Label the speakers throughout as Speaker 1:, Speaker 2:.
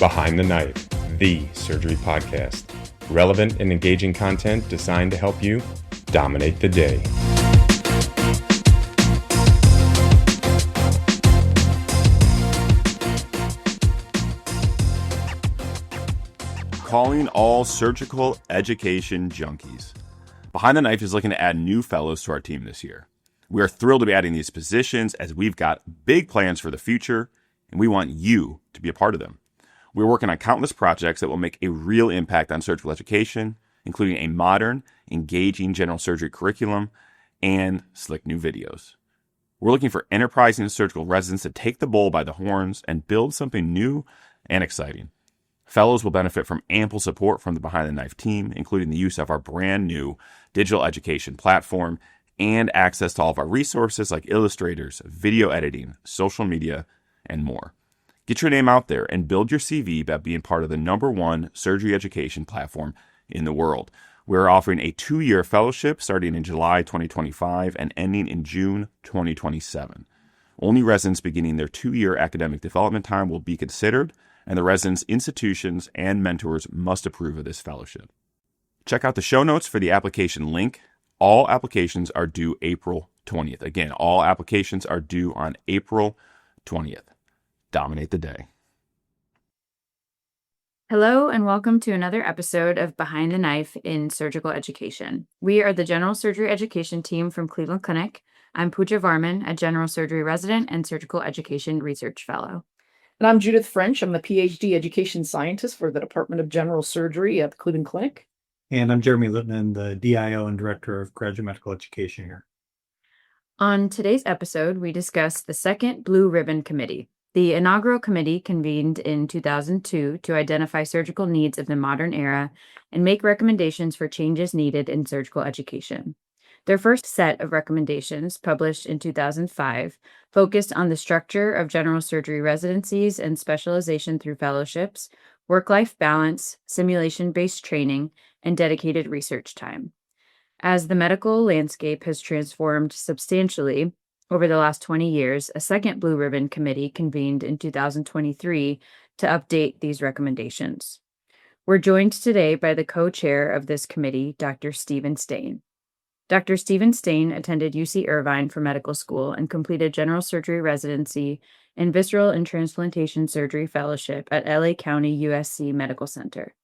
Speaker 1: Behind the Knife, the surgery podcast. Relevant and engaging content designed to help you dominate the day.
Speaker 2: Calling all surgical education junkies. Behind the Knife is looking to add new fellows to our team this year. We are thrilled to be adding these positions as we've got big plans for the future, and we want you to be a part of them. We're working on countless projects that will make a real impact on surgical education, including a modern, engaging general surgery curriculum and slick new videos. We're looking for enterprising surgical residents to take the bull by the horns and build something new and exciting. Fellows will benefit from ample support from the Behind the Knife team, including the use of our brand new digital education platform and access to all of our resources like illustrators, video editing, social media, and more. Get your name out there and build your CV by being part of the #1 surgery education platform in the world. We're offering a 2-year fellowship starting in July 2025 and ending in June 2027. Only residents beginning their 2-year academic development time will be considered, and the residents' institutions and mentors must approve of this fellowship. Check out the show notes for the application link. All applications are due April 20th. Again, all applications are due on April 20th. Dominate the day.
Speaker 3: Hello, and welcome to another episode of Behind the Knife in Surgical Education. We are the General Surgery Education team from Cleveland Clinic. I'm Pooja Varman, a General Surgery resident and Surgical Education Research Fellow.
Speaker 4: And I'm Judith French. I'm the PhD Education Scientist for the Department of General Surgery at the Cleveland Clinic.
Speaker 5: And I'm Jeremy Littman, the DIO and Director of Graduate Medical Education here.
Speaker 3: On today's episode, we discuss the second Blue Ribbon Committee. The inaugural committee convened in 2002 to identify surgical needs of the modern era and make recommendations for changes needed in surgical education. Their first set of recommendations, published in 2005, focused on the structure of general surgery residencies and specialization through fellowships, work-life balance, simulation-based training, and dedicated research time. As the medical landscape has transformed substantially over the last 20 years, a second Blue Ribbon Committee convened in 2023 to update these recommendations. We're joined today by the co-chair of this committee, Dr. Stephen Stain. Dr. Stephen Stain attended UC Irvine for medical school and completed general surgery residency and visceral and transplantation surgery fellowship at LA County USC Medical Center.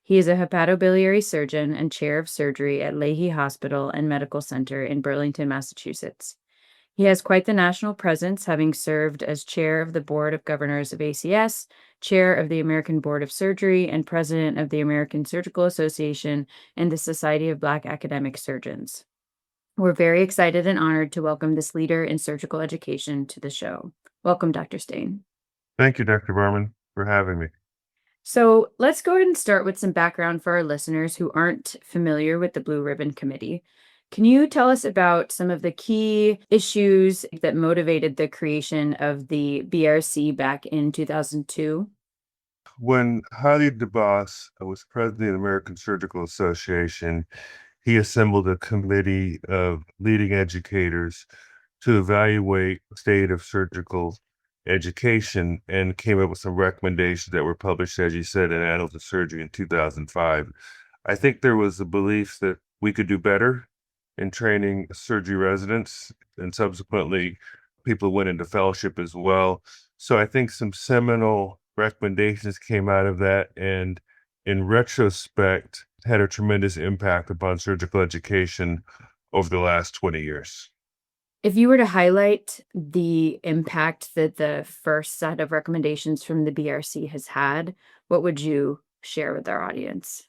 Speaker 3: He is a hepatobiliary surgeon and chair of surgery at Lahey Hospital and Medical Center in Burlington, Massachusetts. He has quite the national presence, having served as chair of the Board of Governors of ACS, chair of the American Board of Surgery, and president of the American Surgical Association and the Society of Black Academic Surgeons. We're very excited and honored to welcome this leader in surgical education to the show. Welcome, Dr. Stain.
Speaker 6: Thank you, Dr. Barman, for having me.
Speaker 3: So let's go ahead and start with some background for our listeners who aren't familiar with the Blue Ribbon Committee. Can you tell us about some of the key issues that motivated the creation of the BRC back in 2002?
Speaker 6: When Hadi DeBoss was president of the American Surgical Association, he assembled a committee of leading educators to evaluate the state of surgical education and came up with some recommendations that were published, as you said, in Annals of Surgery in 2005. I think there was a belief that we could do better in training surgery residents, and subsequently people who went into fellowship as well. So I think some seminal recommendations came out of that, and in retrospect, had a tremendous impact upon surgical education over the last 20 years.
Speaker 3: If you were to highlight the impact that the first set of recommendations from the BRC has had, what would you share with our audience?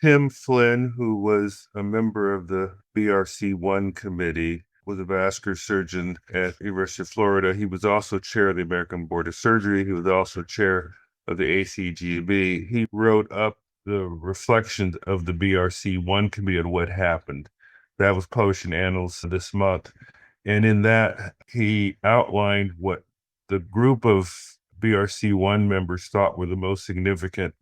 Speaker 6: Tim Flynn, who was a member of the BRC I committee, was a vascular surgeon at the University of Florida. He was also chair of the American Board of Surgery. He was also chair of the ACGB. He wrote up the reflections of the BRC I committee on what happened. That was published in Annals this month. And in that, he outlined what the group of BRC I members thought were the most significant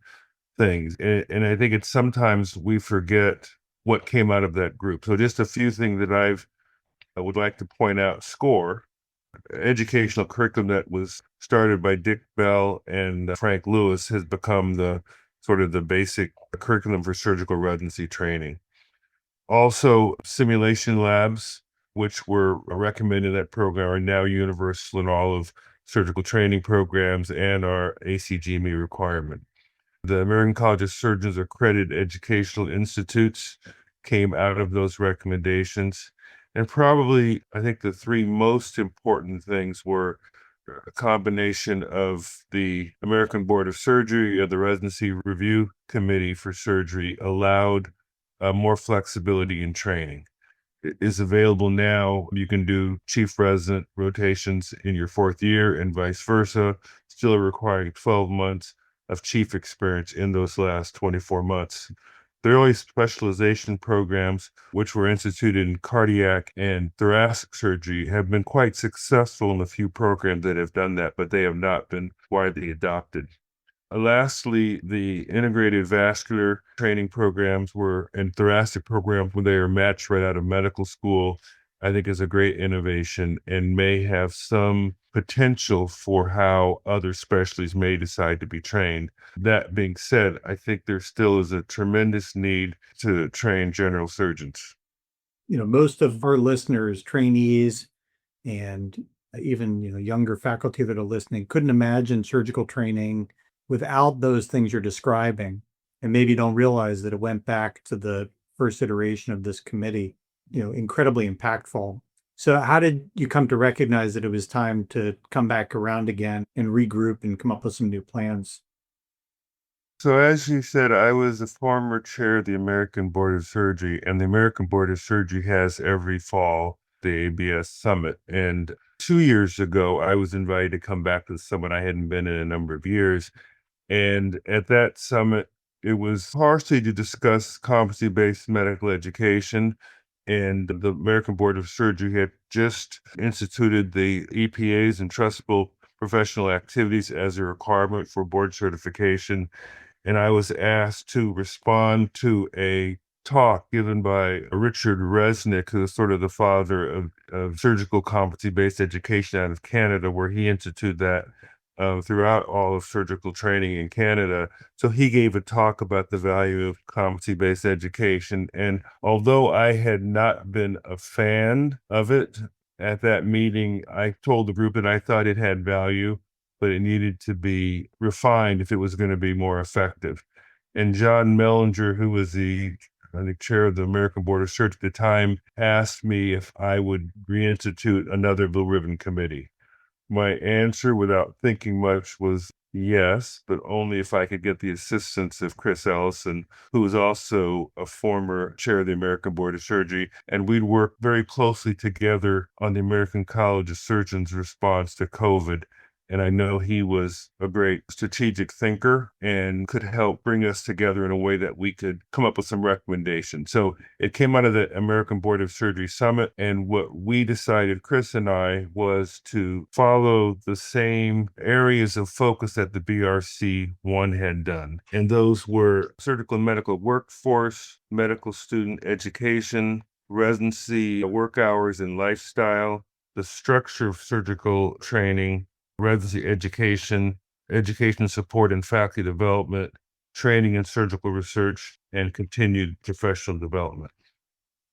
Speaker 6: things. And I think it's sometimes we forget what came out of that group. So just a few things that I would like to point out. SCORE, educational curriculum that was started by Dick Bell and Frank Lewis has become the sort of the basic curriculum for surgical residency training. Also, simulation labs, which were recommended in that program, are now universal in all of surgical training programs and are ACGME requirement. The American College of Surgeons accredited educational institutes came out of those recommendations. And probably, I think the three most important things were a combination of the American Board of Surgery or the Residency Review Committee for Surgery allowed more flexibility in training. It is available now. You can do chief resident rotations in your fourth year and vice versa, still requiring 12 months of chief experience in those last 24 months. The early specialization programs, which were instituted in cardiac and thoracic surgery, have been quite successful in a few programs that have done that, but they have not been widely adopted. Lastly, the integrated vascular training programs and thoracic programs when they are matched right out of medical school, I think is a great innovation and may have some potential for how other specialties may decide to be trained. That being said, I think there still is a tremendous need to train general surgeons.
Speaker 5: Most of our listeners, trainees, and even, younger faculty that are listening couldn't imagine surgical training without those things you're describing, and maybe don't realize that it went back to the first iteration of this committee, incredibly impactful. So how did you come to recognize that it was time to come back around again and regroup and come up with some new plans?
Speaker 6: So as you said, I was a former chair of the American Board of Surgery, and the American Board of Surgery has every fall the ABS Summit. And 2 years ago, I was invited to come back to the summit. I hadn't been in a number of years. And at that summit, it was partially to discuss competency-based medical education. And the American Board of Surgery had just instituted the EPAs, entrustable professional activities, as a requirement for board certification. And I was asked to respond to a talk given by Richard Resnick, who is sort of the father of surgical competency-based education out of Canada, where he instituted that throughout all of surgical training in Canada. So he gave a talk about the value of competency-based education. And although I had not been a fan of it at that meeting, I told the group that I thought it had value, but it needed to be refined if it was going to be more effective. And John Mellinger, who was I think, chair of the American Board of Surgery at the time, asked me if I would reinstitute another Blue Ribbon Committee. My answer, without thinking much, was yes, but only if I could get the assistance of Chris Ellison, who was also a former chair of the American Board of Surgery, and we'd work very closely together on the American College of Surgeons' response to COVID. And I know he was a great strategic thinker and could help bring us together in a way that we could come up with some recommendations. So it came out of the American Board of Surgery Summit. And what we decided, Chris and I, was to follow the same areas of focus that the BRC I had done. And those were surgical and medical workforce, medical student education, residency work hours and lifestyle, the structure of surgical training, residency education, education support and faculty development, training and surgical research, and continued professional development.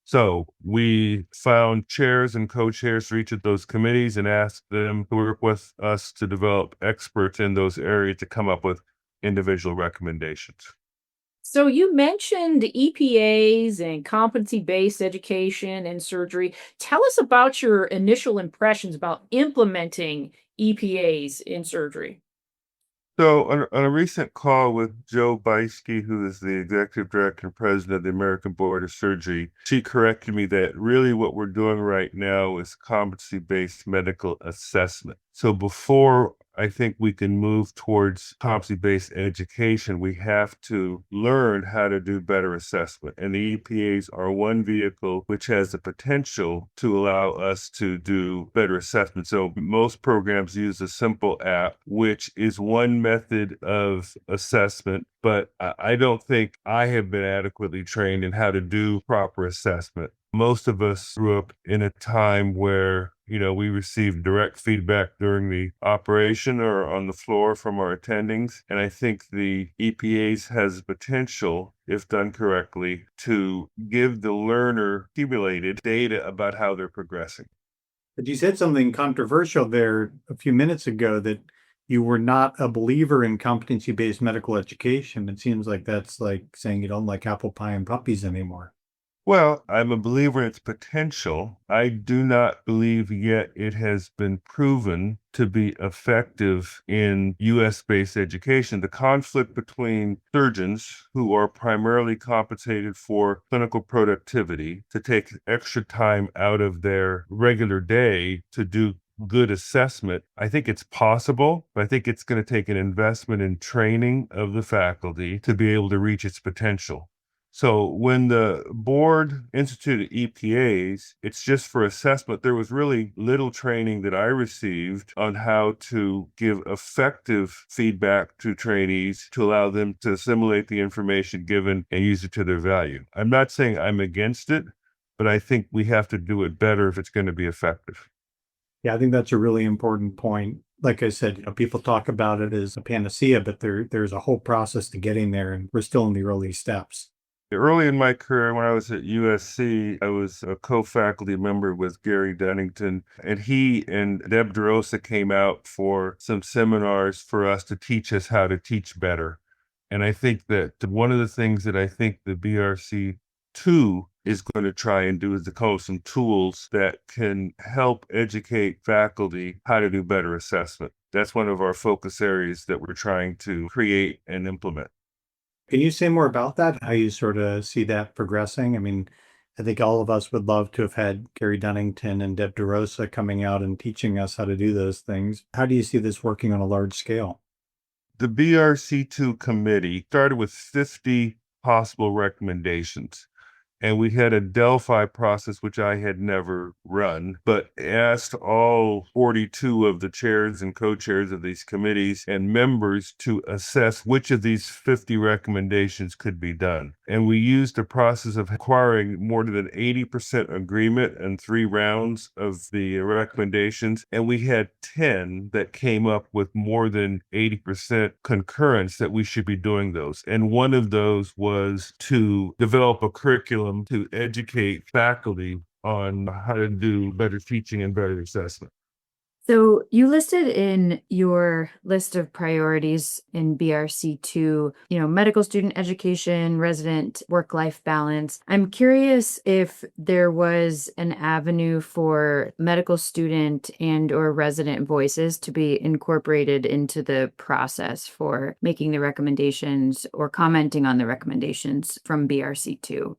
Speaker 6: So we found chairs and co-chairs for each of those committees and asked them to work with us to develop experts in those areas to come up with individual recommendations.
Speaker 4: So you mentioned EPAs and competency-based education and surgery. Tell us about your initial impressions about implementing EPAs in surgery.
Speaker 6: So on a recent call with Joe Beiske, who is the executive director and president of the American Board of Surgery, she corrected me that really what we're doing right now is competency-based medical assessment. So before I think we can move towards competency-based education, we have to learn how to do better assessment. And the EPAs are one vehicle which has the potential to allow us to do better assessment. So most programs use a simple app, which is one method of assessment, but I don't think I have been adequately trained in how to do proper assessment. Most of us grew up in a time where, we received direct feedback during the operation or on the floor from our attendings. And I think the EPAs has potential, if done correctly, to give the learner accumulated data about how they're progressing.
Speaker 5: But you said something controversial there a few minutes ago that you were not a believer in competency-based medical education. It seems like that's like saying you don't like apple pie and puppies anymore.
Speaker 6: Well, I'm a believer in its potential. I do not believe yet it has been proven to be effective in US-based education. The conflict between surgeons who are primarily compensated for clinical productivity to take extra time out of their regular day to do good assessment. I think it's possible, but I think it's going to take an investment in training of the faculty to be able to reach its potential. So when the board instituted EPAs, it's just for assessment. There was really little training that I received on how to give effective feedback to trainees to allow them to assimilate the information given and use it to their value. I'm not saying I'm against it, but I think we have to do it better if it's going to be effective.
Speaker 5: Yeah, I think that's a really important point. Like I said, people talk about it as a panacea, but there's a whole process to getting there, and we're still in the early steps.
Speaker 6: Early in my career, when I was at USC, I was a co-faculty member with Gary Dunnington, and he and Deb DeRosa came out for some seminars for us to teach us how to teach better. And I think that one of the things that I think the BRC II is going to try and do is to come up with some tools that can help educate faculty how to do better assessment. That's one of our focus areas that we're trying to create and implement.
Speaker 5: Can you say more about that? How you sort of see that progressing? I mean, I think all of us would love to have had Gary Dunnington and Deb DeRosa coming out and teaching us how to do those things. How do you see this working on a large scale?
Speaker 6: The BRC II committee started with 50 possible recommendations. And we had a Delphi process, which I had never run, but asked all 42 of the chairs and co-chairs of these committees and members to assess which of these 50 recommendations could be done. And we used a process of acquiring more than 80% agreement in 3 rounds of the recommendations. And we had 10 that came up with more than 80% concurrence that we should be doing those. And one of those was to develop a curriculum to educate faculty on how to do better teaching and better assessment.
Speaker 3: So you listed in your list of priorities in BRC II, medical student education, resident work-life balance. I'm curious if there was an avenue for medical student and or resident voices to be incorporated into the process for making the recommendations or commenting on the recommendations from BRC II.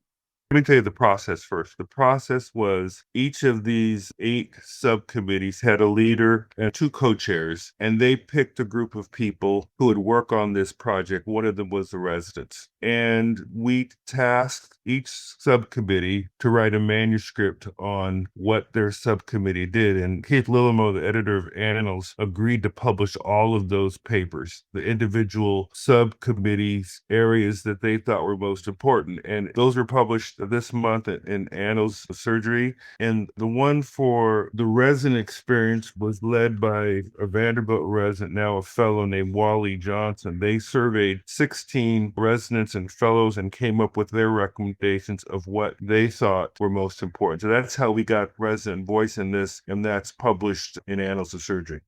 Speaker 6: Let me tell you the process first. The process was each of these 8 subcommittees had a leader and 2 co-chairs, and they picked a group of people who would work on this project. One of them was the residents. And we tasked each subcommittee to write a manuscript on what their subcommittee did. And Keith Lillimo, the editor of Annals, agreed to publish all of those papers, the individual subcommittees, areas that they thought were most important. And those were published this month in Annals of Surgery. And the one for the resident experience was led by a Vanderbilt resident, now a fellow named Wally Johnson. They surveyed 16 residents and fellows and came up with their recommendations of what they thought were most important. So that's how we got resident voice in this, and that's published in Annals of Surgery.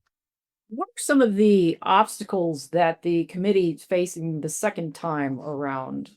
Speaker 4: What are some of the obstacles that the committee is facing the second time around?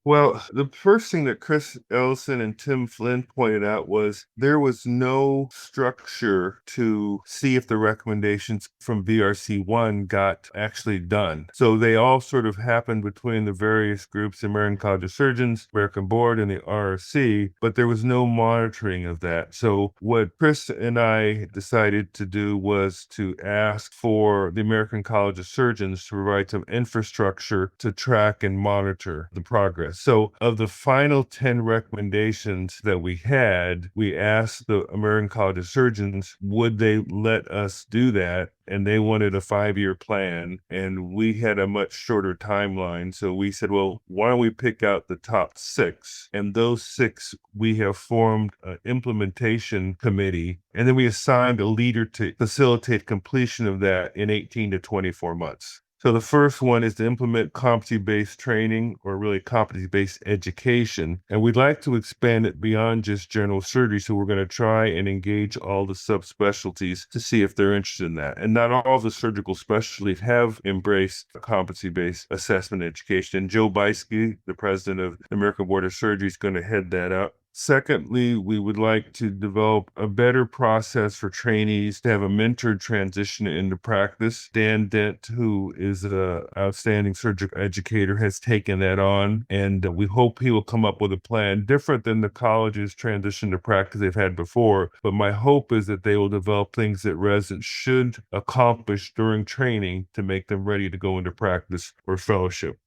Speaker 6: Well, the first thing that Chris Ellison and Tim Flynn pointed out was there was no structure to see if the recommendations from BRC1 got actually done. So they all sort of happened between the various groups, the American College of Surgeons, American Board, and the RRC, but there was no monitoring of that. So what Chris and I decided to do was to ask for the American College of Surgeons to provide some infrastructure to track and monitor the progress. So of the final 10 recommendations that we had, we asked the American College of Surgeons, would they let us do that? And they wanted a 5-year plan, and we had a much shorter timeline. So we said, well, why don't we pick out the top 6? And those 6, we have formed an implementation committee, and then we assigned a leader to facilitate completion of that in 18 to 24 months. So the first one is to implement competency-based training, or really competency-based education. And we'd like to expand it beyond just general surgery. So we're going to try and engage all the subspecialties to see if they're interested in that. And not all of the surgical specialties have embraced competency-based assessment education. And Joe Beiske, the president of the American Board of Surgery, is going to head that up. Secondly, we would like to develop a better process for trainees to have a mentored transition into practice. Dan Dent, who is an outstanding surgical educator, has taken that on, and we hope he will come up with a plan different than the college's transition to practice they've had before. But my hope is that they will develop things that residents should accomplish during training to make them ready to go into practice or fellowship.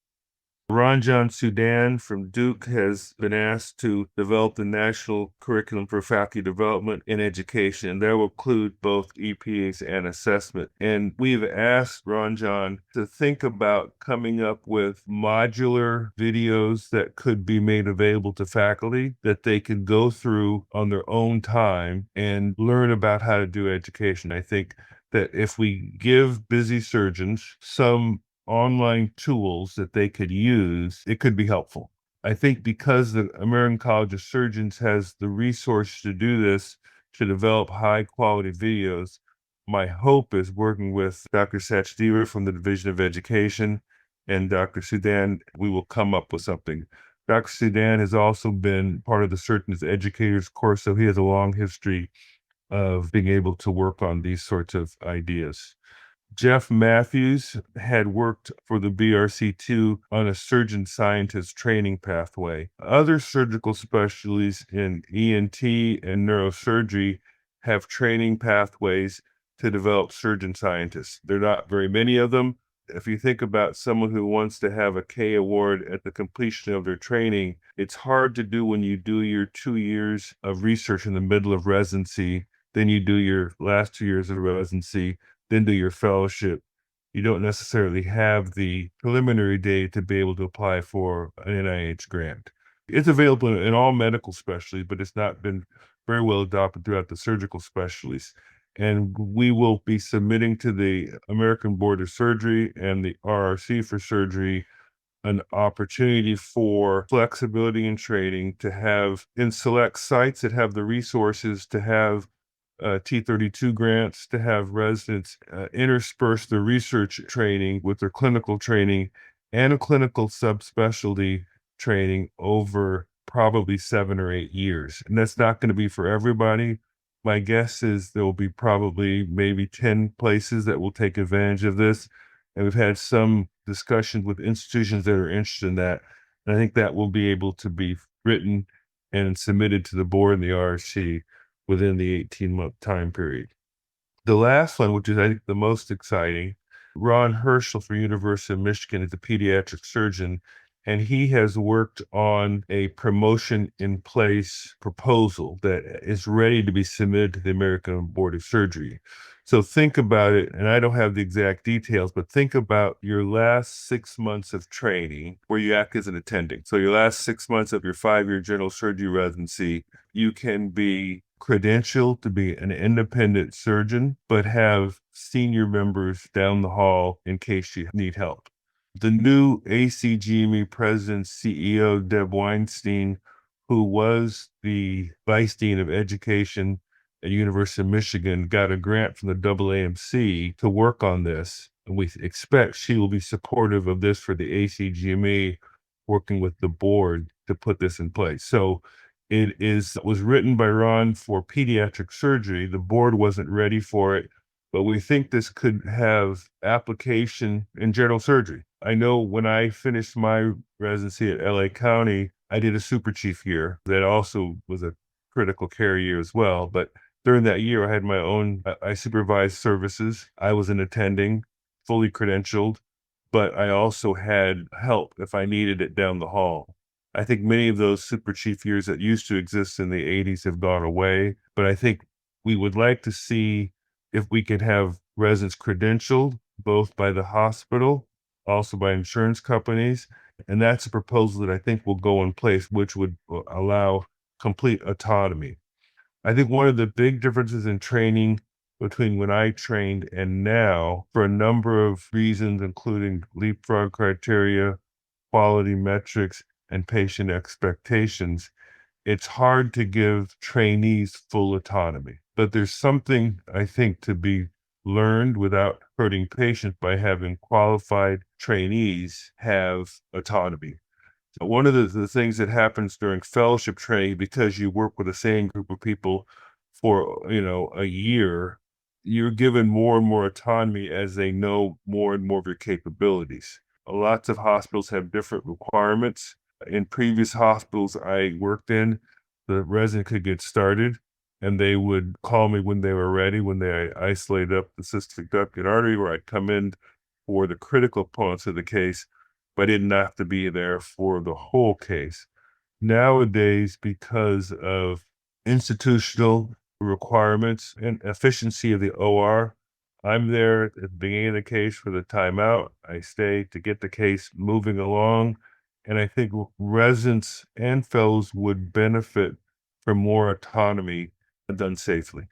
Speaker 6: Ranjan Sudan from Duke has been asked to develop the national curriculum for faculty development in education. That will include both EPAs and assessment. And we've asked Ranjan to think about coming up with modular videos that could be made available to faculty that they can go through on their own time and learn about how to do education. I think that if we give busy surgeons some online tools that they could use, it could be helpful. I think because the American College of Surgeons has the resource to do this, to develop high quality videos, my hope is working with Dr. Sachdeva from the Division of Education and Dr. Sudan, we will come up with something. Dr. Sudan has also been part of the Surgeons Educators course, so he has a long history of being able to work on these sorts of ideas. Jeff Matthews had worked for the BRC II on a surgeon scientist training pathway. Other surgical specialties in ENT and neurosurgery have training pathways to develop surgeon scientists. There are not very many of them. If you think about someone who wants to have a K award at the completion of their training, it's hard to do when you do your 2 years of research in the middle of residency, then you do your last 2 years of residency, then do your fellowship. You don't necessarily have the preliminary data to be able to apply for an NIH grant. It's available in all medical specialties, but it's not been very well adopted throughout the surgical specialties. And we will be submitting to the American Board of Surgery and the RRC for Surgery an opportunity for flexibility in training to have in select sites that have the resources to have T32 grants, to have residents intersperse their research training with their clinical training and a clinical subspecialty training over probably 7 or 8 years. And that's not going to be for everybody. My guess is there will be probably maybe 10 places that will take advantage of this. And we've had some discussions with institutions that are interested in that. And I think that will be able to be written and submitted to the board and the RRC within the 18-month time period. The last one, which is I think the most exciting, Ron Herschel from University of Michigan is a pediatric surgeon, and he has worked on a promotion in place proposal that is ready to be submitted to the American Board of Surgery. So think about it, and I don't have the exact details, but think about your last 6 months of training where you act as an attending. So your last 6 months of your 5-year general surgery residency, you can be credentialed to be an independent surgeon, but have senior members down the hall in case you need help. The new ACGME president CEO, Deb Weinstein, who was the vice dean of education at University of Michigan, got a grant from the AAMC to work on this. And we expect she will be supportive of this for the ACGME, working with the board to put this in place. So was written by Ron for pediatric surgery. The board wasn't ready for it, but we think this could have application in general surgery. I know when I finished my residency at LA County, I did a super chief year. That also was a critical care year as well. But during that year, I had my own, I supervised services. I was an attending, fully credentialed, but I also had help if I needed it down the hall. I think many of those super chief years that used to exist in the 80s have gone away, but I think we would like to see if we could have residents credentialed both by the hospital, also by insurance companies. And that's a proposal that I think will go in place, which would allow complete autonomy. I think one of the big differences in training between when I trained and now, for a number of reasons, including leapfrog criteria, quality metrics, and patient expectations, it's hard to give trainees full autonomy. But there's something, I think, to be learned without hurting patients by having qualified trainees have autonomy. So one of the things that happens during fellowship training, because you work with the same group of people for, a year, you're given more and more autonomy as they know more and more of your capabilities. Lots of hospitals have different requirements. In previous hospitals I worked in, the resident could get started and they would call me when they were ready, when they isolate up the cystic ductal artery, where I'd come in for the critical parts of the case, but I didn't have to be there for the whole case. Nowadays, because of institutional requirements and efficiency of the OR, I'm there at the beginning of the case for the timeout. I stay to get the case moving along. And I think residents and fellows would benefit from more autonomy done safely.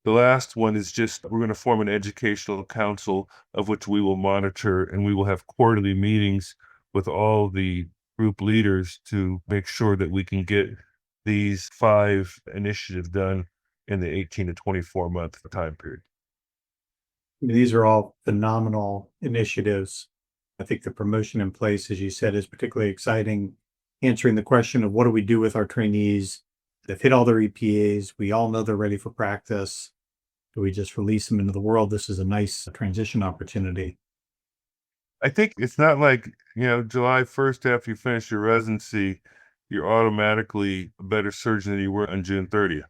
Speaker 6: The last one is just we're going to form an educational council of which we will monitor, and we will have quarterly meetings with all the group leaders to make sure that we can get these 5 initiatives done in the 18 to 24 month time period.
Speaker 5: I mean, these are all phenomenal initiatives. I think the promotion in place, as you said, is particularly exciting, answering the question of what do we do with our trainees? They've hit all their EPAs. We all know they're ready for practice. Do we just release them into the world? This is a nice transition opportunity.
Speaker 6: I think it's not like, July 1st after you finish your residency, you're automatically a better surgeon than you were on June 30th.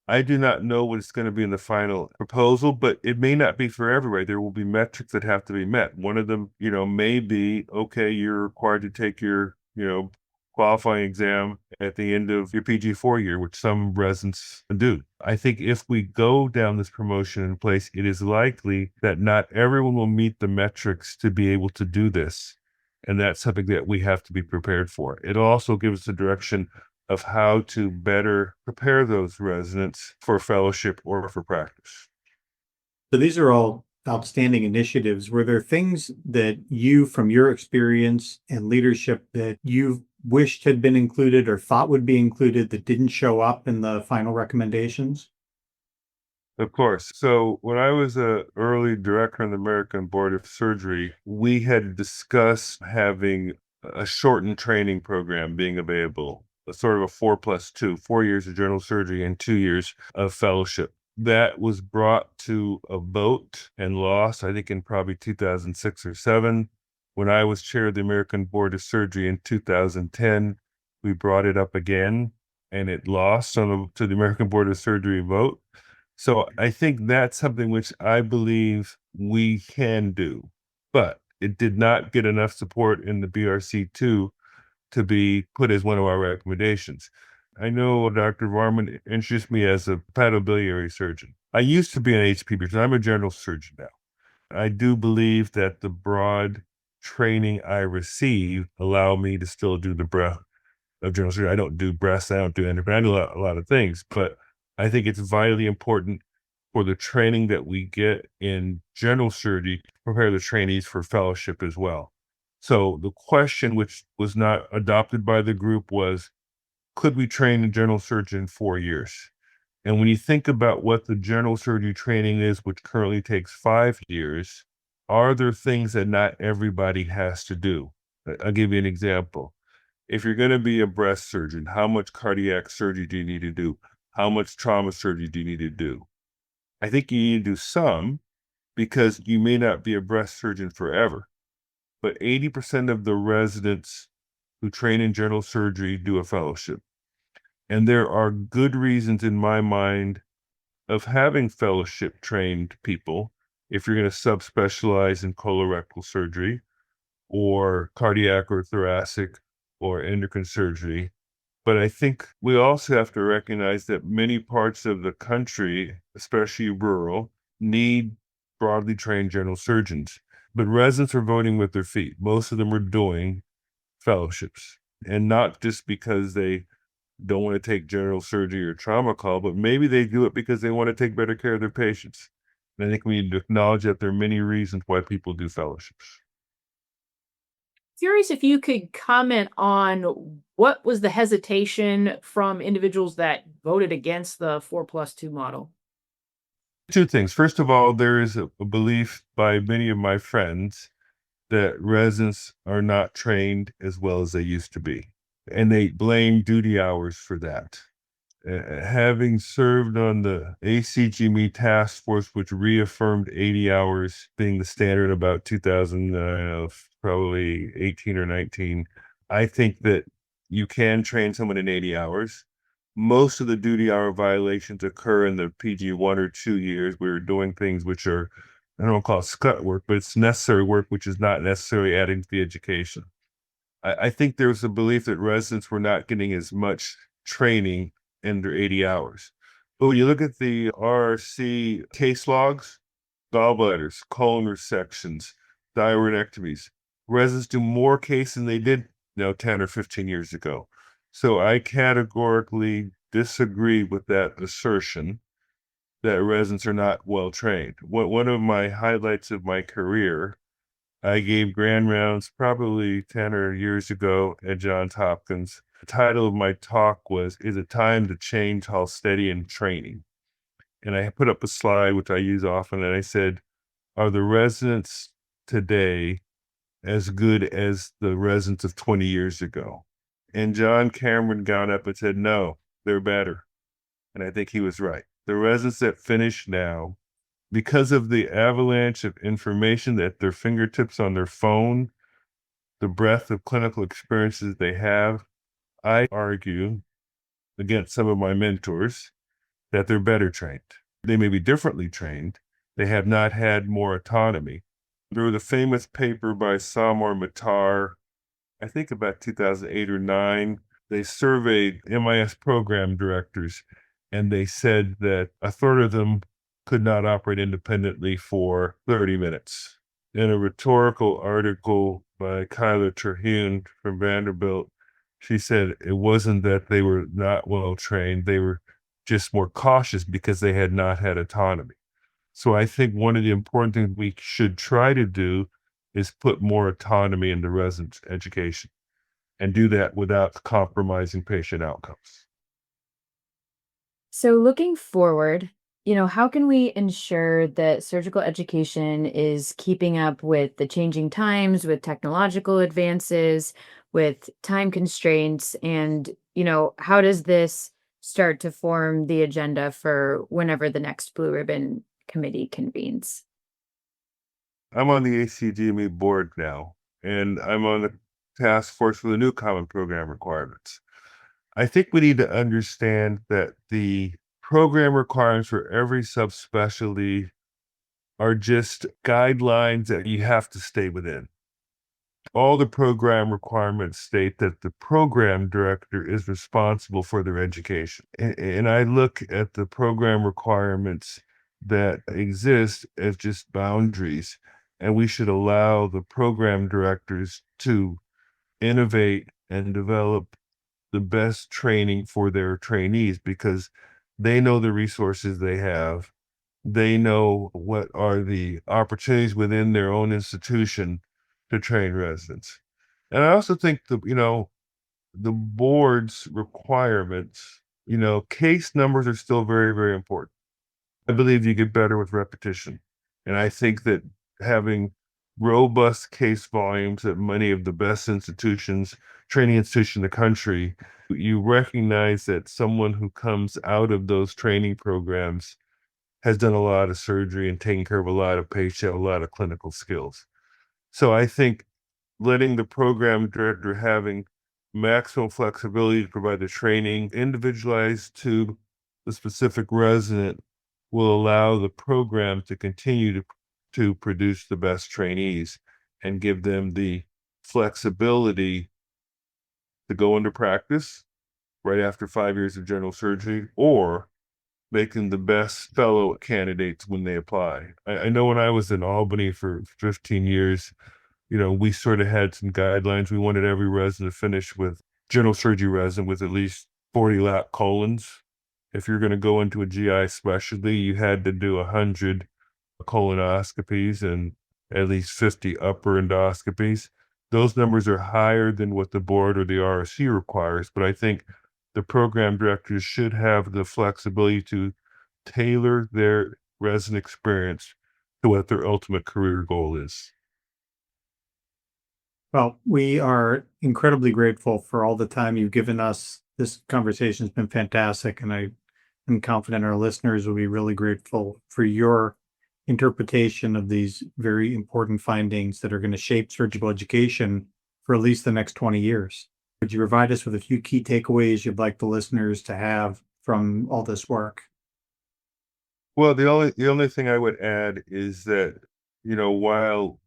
Speaker 6: I do not know what it's going to be in the final proposal, but it may not be for everybody. There will be metrics that have to be met. One of them, may be, okay, you're required to take your, qualifying exam at the end of your PG4 year, which some residents do. I think if we go down this promotion in place, it is likely that not everyone will meet the metrics to be able to do this. And that's something that we have to be prepared for. It also gives us a direction of how to better prepare those residents for fellowship or for practice.
Speaker 5: So these are all outstanding initiatives. Were there things that you, from your experience and leadership, that you wished had been included or thought would be included that didn't show up in the final recommendations?
Speaker 6: Of course. So when I was an early director on the American Board of Surgery, we had discussed having a shortened training program being available, a sort of a 4+2, 4 years of general surgery and 2 years of fellowship. That was brought to a vote and lost, I think, in probably 2006 or 7. When I was chair of the American Board of Surgery in 2010, we brought it up again, and it lost to the American Board of Surgery vote. So I think that's something which I believe we can do, but it did not get enough support in the BRC II to be put as one of our recommendations. I know Dr. Varman introduced me as a hepatobiliary surgeon. I used to be an HP because I'm a general surgeon now. I do believe that the broad training I received allow me to still do the breadth of general surgery. I don't do breast, I don't do endocrine, I do a lot of things, but I think it's vitally important for the training that we get in general surgery to prepare the trainees for fellowship as well. So the question, which was not adopted by the group, was, could we train a general surgeon in 4 years? And when you think about what the general surgery training is, which currently takes 5 years, are there things that not everybody has to do? I'll give you an example. If you're going to be a breast surgeon, how much cardiac surgery do you need to do? How much trauma surgery do you need to do? I think you need to do some because you may not be a breast surgeon forever. But 80% of the residents who train in general surgery do a fellowship. And there are good reasons in my mind of having fellowship trained people if you're going to subspecialize in colorectal surgery or cardiac or thoracic or endocrine surgery. But I think we also have to recognize that many parts of the country, especially rural, need broadly trained general surgeons. But residents are voting with their feet. Most of them are doing fellowships, and not just because they don't want to take general surgery or trauma call, but maybe they do it because they want to take better care of their patients. And I think we need to acknowledge that there are many reasons why people do fellowships.
Speaker 4: Curious if you could comment on what was the hesitation from individuals that voted against the 4+2 model?
Speaker 6: Two things. First of all, there is a belief by many of my friends that residents are not trained as well as they used to be, and they blame duty hours for that. Having served on the ACGME task force, which reaffirmed 80 hours being the standard about 2000, probably 18 or 19, I think that you can train someone in 80 hours. Most of the duty hour violations occur in the PG 1 or 2 years. We're doing things which are, I don't call it scut work, but it's necessary work, which is not necessarily adding to the education. I think there was a belief that residents were not getting as much training in their 80 hours. But when you look at the RRC case logs, gallbladders, colon resections, thyroidectomies, residents do more cases than they did 10 or 15 years ago. So I categorically disagree with that assertion that residents are not well trained. One of my highlights of my career, I gave grand rounds probably 10 or years ago at Johns Hopkins. The title of my talk was, "Is it time to change Halstedian training?" And I put up a slide, which I use often, and I said, are the residents today as good as the residents of 20 years ago? And John Cameron got up and said, no, they're better. And I think he was right. The residents that finish now, because of the avalanche of information at their fingertips on their phone, the breadth of clinical experiences they have, I argue against some of my mentors that they're better trained. They may be differently trained. They have not had more autonomy. There was a famous paper by Samar Matar, I think about 2008 or 9. They surveyed MIS program directors, and they said that a third of them could not operate independently for 30 minutes. In a rhetorical article by Kyla Terhune from Vanderbilt, she said it wasn't that they were not well trained, they were just more cautious because they had not had autonomy. So I think one of the important things we should try to do is put more autonomy into resident education and do that without compromising patient outcomes.
Speaker 3: So looking forward, how can we ensure that surgical education is keeping up with the changing times, with technological advances, with time constraints, and, how does this start to form the agenda for whenever the next Blue Ribbon Committee convenes?
Speaker 6: I'm on the ACGME board now, and I'm on the task force for the new common program requirements. I think we need to understand that the program requirements for every subspecialty are just guidelines that you have to stay within. All the program requirements state that the program director is responsible for their education. And I look at the program requirements that exist as just boundaries, and we should allow the program directors to innovate and develop the best training for their trainees because they know the resources they have. They know what are the opportunities within their own institution to train residents. And I also think the board's requirements, case numbers are still very, very important. I believe you get better with repetition. And I think that having robust case volumes at many of the best institutions, training institutions in the country, you recognize that someone who comes out of those training programs has done a lot of surgery and taken care of a lot of patients, a lot of clinical skills. So I think letting the program director having maximum flexibility to provide the training individualized to the specific resident will allow the program to continue to produce the best trainees and give them the flexibility to go into practice right after 5 years of general surgery, or making the best fellow candidates when they apply. I know when I was in Albany for 15 years, we sort of had some guidelines. We wanted every resident to finish with general surgery resident with at least 40 lap colons. If you're going to go into a GI specialty, you had to do 100 colonoscopies and at least 50 upper endoscopies. Those numbers are higher than what the board or the RSC requires, but I think the program directors should have the flexibility to tailor their resident experience to what their ultimate career goal is.
Speaker 5: Well, we are incredibly grateful for all the time you've given us. This conversation has been fantastic, and I am confident our listeners will be really grateful for your interpretation of these very important findings that are going to shape surgical education for at least the next 20 years. Would you provide us with a few key takeaways you'd like the listeners to have from all this work?
Speaker 6: Well, the only thing I would add is that, while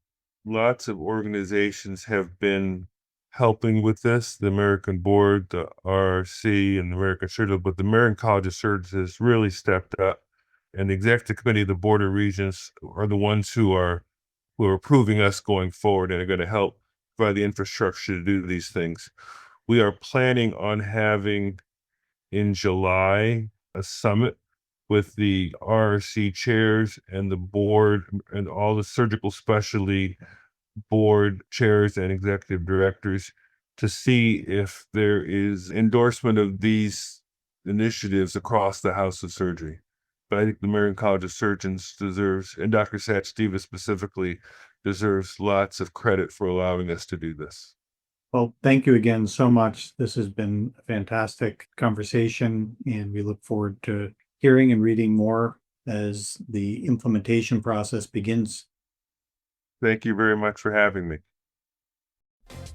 Speaker 6: lots of organizations have been helping with this, the American Board, the RRC, and the American Surgical, but the American College of Surgeons has really stepped up. And the executive committee of the Board of Regents are the ones who are approving us going forward and are going to help provide the infrastructure to do these things. We are planning on having in July a summit with the RRC chairs and the board and all the surgical specialty board chairs and executive directors to see if there is endorsement of these initiatives across the House of Surgery. But I think the American College of Surgeons deserves, and Dr. Sachdeeva specifically, deserves lots of credit for allowing us to do this.
Speaker 5: Well, thank you again so much. This has been a fantastic conversation, and we look forward to hearing and reading more as the implementation process begins.
Speaker 6: Thank you very much for having me.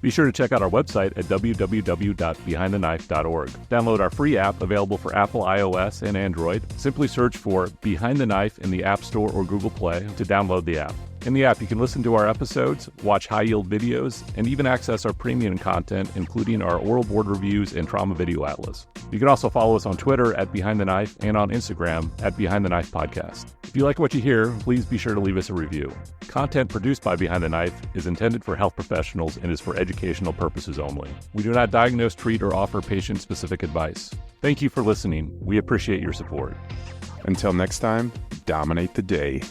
Speaker 7: Be sure to check out our website at www.behindtheknife.org. Download our free app available for Apple, iOS, and Android. Simply search for Behind the Knife in the App Store or Google Play to download the app. In the app, you can listen to our episodes, watch high-yield videos, and even access our premium content, including our oral board reviews and trauma video atlas. You can also follow us on Twitter at Behind the Knife and on Instagram at Behind the Knife Podcast. If you like what you hear, please be sure to leave us a review. Content produced by Behind the Knife is intended for health professionals and is for educational purposes only. We do not diagnose, treat, or offer patient-specific advice. Thank you for listening. We appreciate your support.
Speaker 1: Until next time, dominate the day.